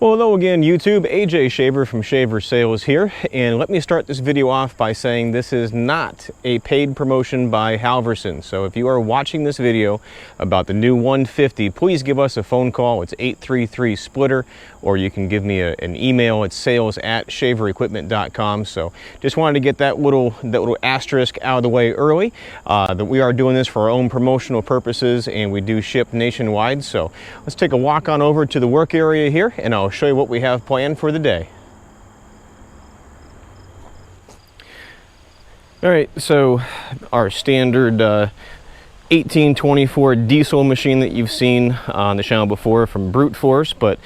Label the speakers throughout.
Speaker 1: Well, hello again, YouTube. AJ Shaver from Shaver Sales here, and let me start this video off by saying this is not a paid promotion by Halverson. So if you are watching this video about the new 150, please give us a phone call. It's 833-SPLITTER, or you can give me an email. It's sales@shaverequipment.com. So just wanted to get that little asterisk out of the way early, that we are doing this for our own promotional purposes, and we do ship nationwide. So let's take a walk on over to the work area here, and I'll show you what we have planned for the day. All right, so our standard 1824 diesel machine that you've seen on the channel before from Brute Force, but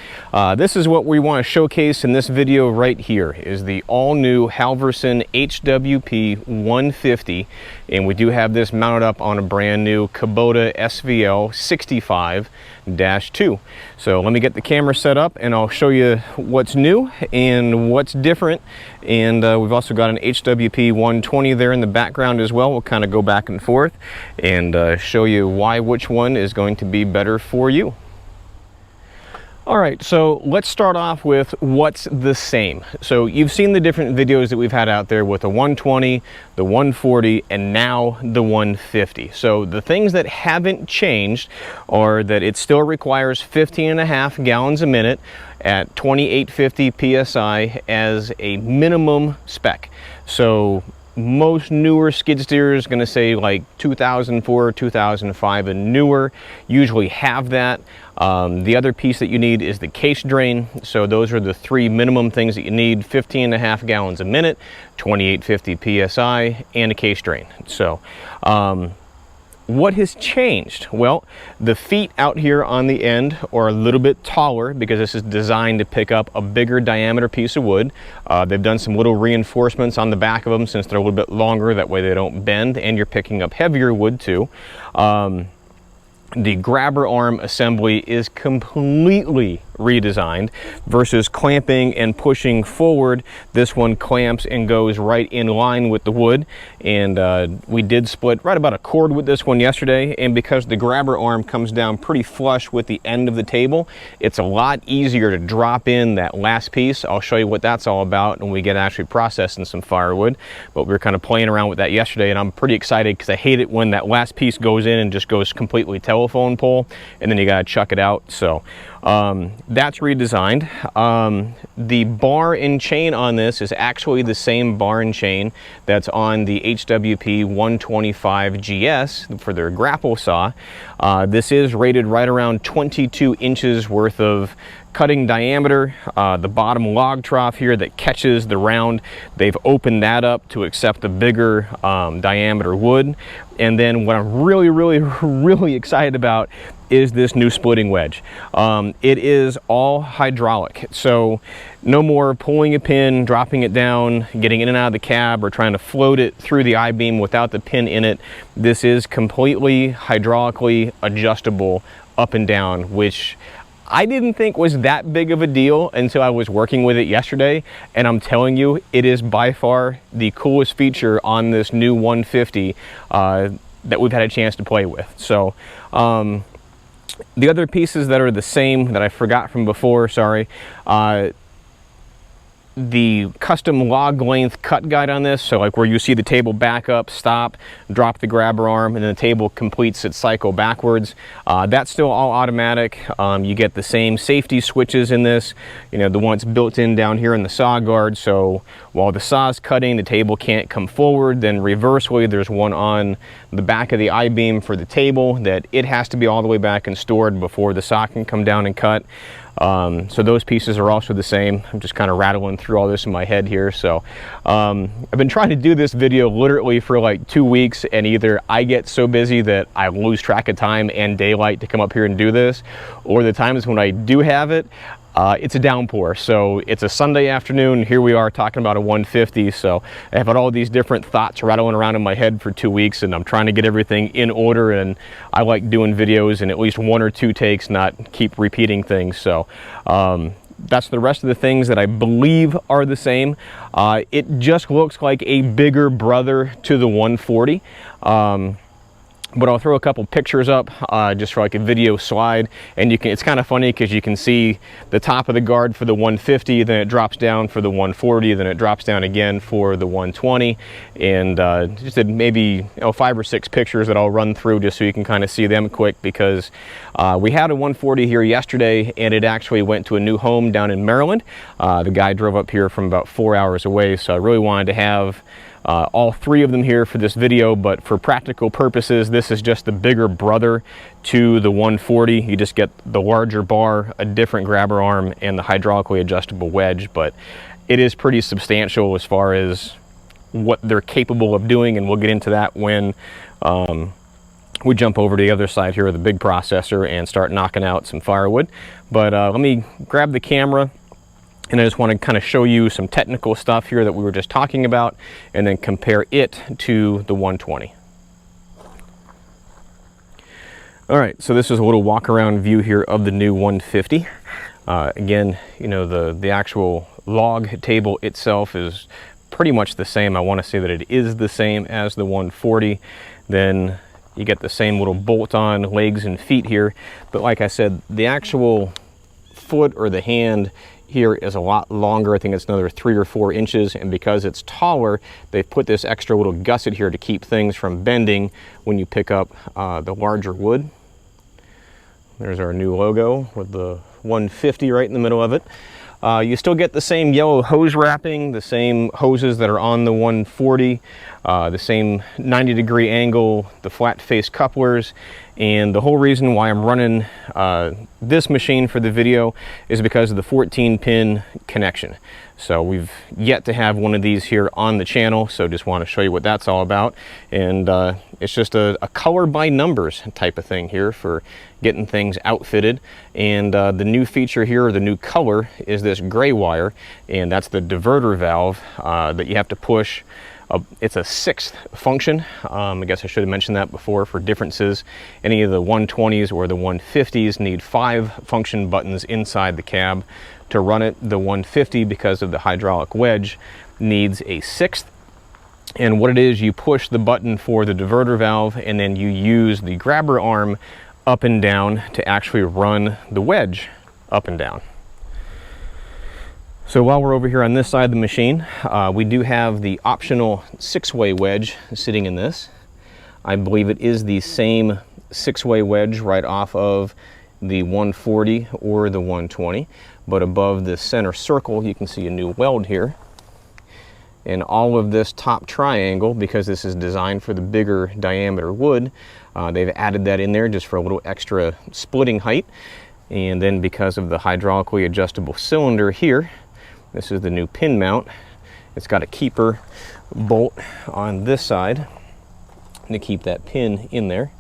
Speaker 1: this is what we want to showcase in this video right here, is the all-new Halverson HWP 150, and we do have this mounted up on a brand new Kubota SVL 65-2. So let me get the camera set up and I'll show you what's new and what's different. And we've also got an HWP 120 there in the background as well. We'll kind of go back and forth and show you why which one is going to be better for you. All right, so let's start off with what's the same. So you've seen the different videos that we've had out there with the 120, the 140, and now the 150. So the things that haven't changed are that it still requires 15.5 gallons a minute at 2850 PSI as a minimum spec. So most newer skid steers, going to say like 2004, 2005 and newer, usually have that. The other piece that you need is the case drain. So those are the three minimum things that you need: 15.5 gallons a minute, 2850 PSI, and a case drain. So what has changed? Well, the feet out here on the end are a little bit taller because this is designed to pick up a bigger diameter piece of wood. They've done some little reinforcements on the back of them since they're a little bit longer, that way they don't bend, and you're picking up heavier wood too. The grabber arm assembly is completely redesigned versus clamping and pushing forward. This one clamps and goes right in line with the wood, and we did split right about a cord with this one yesterday, and because the grabber arm comes down pretty flush with the end of the table, it's a lot easier to drop in that last piece. I'll show you what that's all about when we get actually processing some firewood, but we were kind of playing around with that yesterday, and I'm pretty excited because I hate it when that last piece goes in and just goes completely telephone pole and then you gotta chuck it out. So that's redesigned. The bar and chain on this is actually the same bar and chain that's on the HWP 125 GS for their grapple saw. This is rated right around 22 inches worth of cutting diameter. The bottom log trough here that catches the round, they've opened that up to accept the bigger diameter wood. And then what I'm really excited about is this new splitting wedge. It is all hydraulic, so no more pulling a pin, dropping it down, getting in and out of the cab, or trying to float it through the I-beam without the pin in it. This is completely hydraulically adjustable up and down, which I didn't think was that big of a deal until I was working with it yesterday, and I'm telling you, it is by far the coolest feature on this new 150 that we've had a chance to play with. So the other pieces that are the same that I forgot from before, sorry, the custom log length cut guide on this, so like where you see the table back up, stop, drop the grabber arm, and then the table completes its cycle backwards. That's still all automatic. You get the same safety switches in this, you know, the ones built in down here in the saw guard, so while the saw's cutting, the table can't come forward. Then reversely, there's one on the back of the I-beam for the table that it has to be all the way back and stored before the saw can come down and cut. So those pieces are also the same. I'm just kind of rattling through all this in my head here. So I've been trying to do this video literally for like 2 weeks, and either I get so busy that I lose track of time and daylight to come up here and do this, or the times when I do have it, it's a downpour. So it's a Sunday afternoon, here we are talking about a 150. So I have had all these different thoughts rattling around in my head for 2 weeks, and I'm trying to get everything in order, and I like doing videos in at least 1 or 2 takes, not keep repeating things. So that's the rest of the things that I believe are the same. It just looks like a bigger brother to the 140. but I'll throw a couple pictures up just for like a video slide, and it's kind of funny because you can see the top of the guard for the 150, then it drops down for the 140, then it drops down again for the 120, and just did maybe 5 or 6 pictures that I'll run through just so you can kind of see them quick, because we had a 140 here yesterday and it actually went to a new home down in Maryland. The guy drove up here from about 4 hours away, so I really wanted to have all 3 of them here for this video, but for practical purposes, this is just the bigger brother to the 140. You just get the larger bar, a different grabber arm, and the hydraulically adjustable wedge, but it is pretty substantial as far as what they're capable of doing, and we'll get into that when we jump over to the other side here of the big processor and start knocking out some firewood. But let me grab the camera, and I just want to kind of show you some technical stuff here that we were just talking about, and then compare it to the 120. All right, so this is a little walk around view here of the new 150. Again, you know, the actual log table itself is pretty much the same. I want to say that it is the same as the 140. Then you get the same little bolt-on legs and feet here, but like I said, the actual foot or the hand here is a lot longer. I think it's another 3 or 4 inches, and because it's taller, they've put this extra little gusset here to keep things from bending when you pick up the larger wood. There's our new logo with the 150 right in the middle of it. You still get the same yellow hose wrapping, the same hoses that are on the 140, the same 90-degree angle, the flat face couplers, and the whole reason why I'm running this machine for the video is because of the 14-pin connection. So we've yet to have one of these here on the channel, so just want to show you what that's all about. And it's just a color by numbers type of thing here for getting things outfitted. And the new feature here, or the new color, is this gray wire, and that's the diverter valve that you have to push. It's a 6th function. I guess I should have mentioned that before for differences. Any of the 120s or the 150s need 5 function buttons inside the cab to run it. The 150, because of the hydraulic wedge, needs a 6th. And what it is, you push the button for the diverter valve, and then you use the grabber arm up and down to actually run the wedge up and down. So while we're over here on this side of the machine, we do have the optional 6-way wedge sitting in this. I believe it is the same 6-way wedge right off of the 140 or the 120, but above the center circle you can see a new weld here. And all of this top triangle, because this is designed for the bigger diameter wood, they've added that in there just for a little extra splitting height. And then because of the hydraulically adjustable cylinder here, this is the new pin mount. It's got a keeper bolt on this side to keep that pin in there.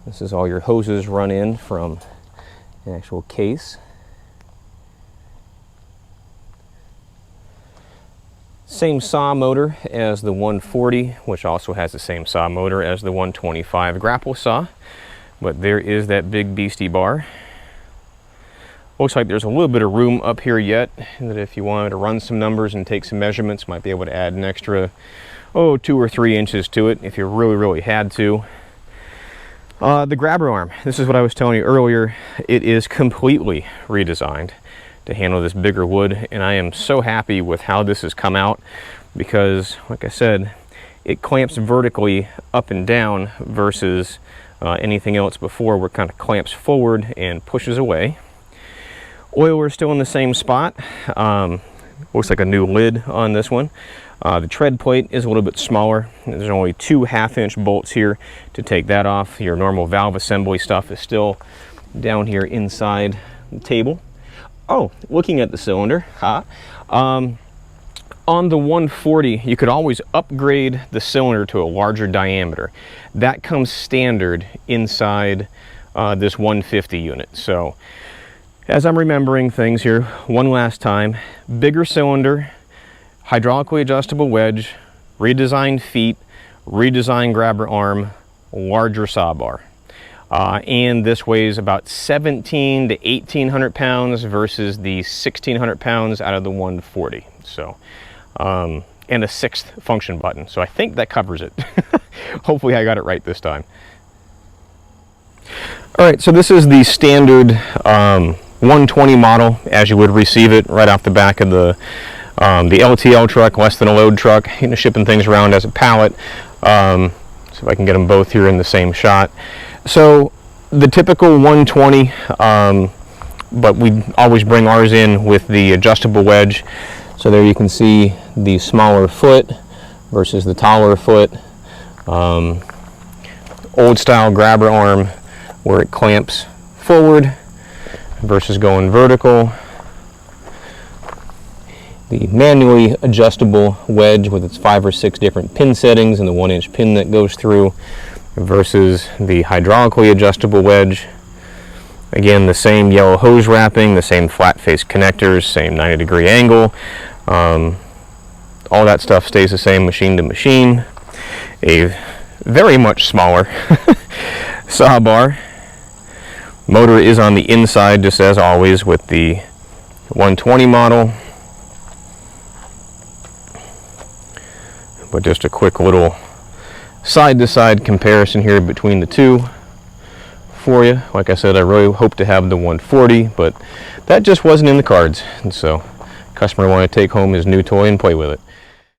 Speaker 1: This is all your hoses run in from an actual case. Same saw motor as the 140, which also has the same saw motor as the 125 grapple saw. But there is that big beastie bar. Looks like there's a little bit of room up here yet, that if you wanted to run some numbers and take some measurements, might be able to add an extra 2 or 3 inches to it if you really had to. The grabber arm, this is what I was telling you earlier. It is completely redesigned to handle this bigger wood, and I am so happy with how this has come out, because like I said, it clamps vertically up and down versus anything else before where it kind of clamps forward and pushes away. Oiler is still in the same spot. Looks like a new lid on this one. The tread plate is a little bit smaller. There's only 2 1/2-inch bolts here to take that off. Your normal valve assembly stuff is still down here inside the table. Oh, looking at the cylinder, on the 140, you could always upgrade the cylinder to a larger diameter. That comes standard inside this 150 unit. So as I'm remembering things here one last time, bigger cylinder, hydraulically adjustable wedge, redesigned feet, redesigned grabber arm, larger saw bar. And this weighs about 1,700 to 1,800 pounds versus the 1,600 pounds out of the 140. So and a 6th function button. So I think that covers it. Hopefully I got it right this time. All right, so this is the standard 120 model as you would receive it right off the back of the LTL truck, less than a load truck, shipping things around as a pallet. So if I can get them both here in the same shot. So the typical 120, but we always bring ours in with the adjustable wedge. So there you can see the smaller foot versus the taller foot. Old style grabber arm where it clamps forward versus going vertical. The manually adjustable wedge with its 5 or 6 different pin settings and the 1-inch pin that goes through versus the hydraulically adjustable wedge. Again, the same yellow hose wrapping, the same flat face connectors, same 90-degree angle. All that stuff stays the same machine to machine. A very much smaller saw bar. Motor is on the inside just as always with the 120 model. But just a quick little side-to-side comparison here between the two for you. Like I said, I really hope to have the 140, but that just wasn't in the cards. And so customer wanted to take home his new toy and play with it.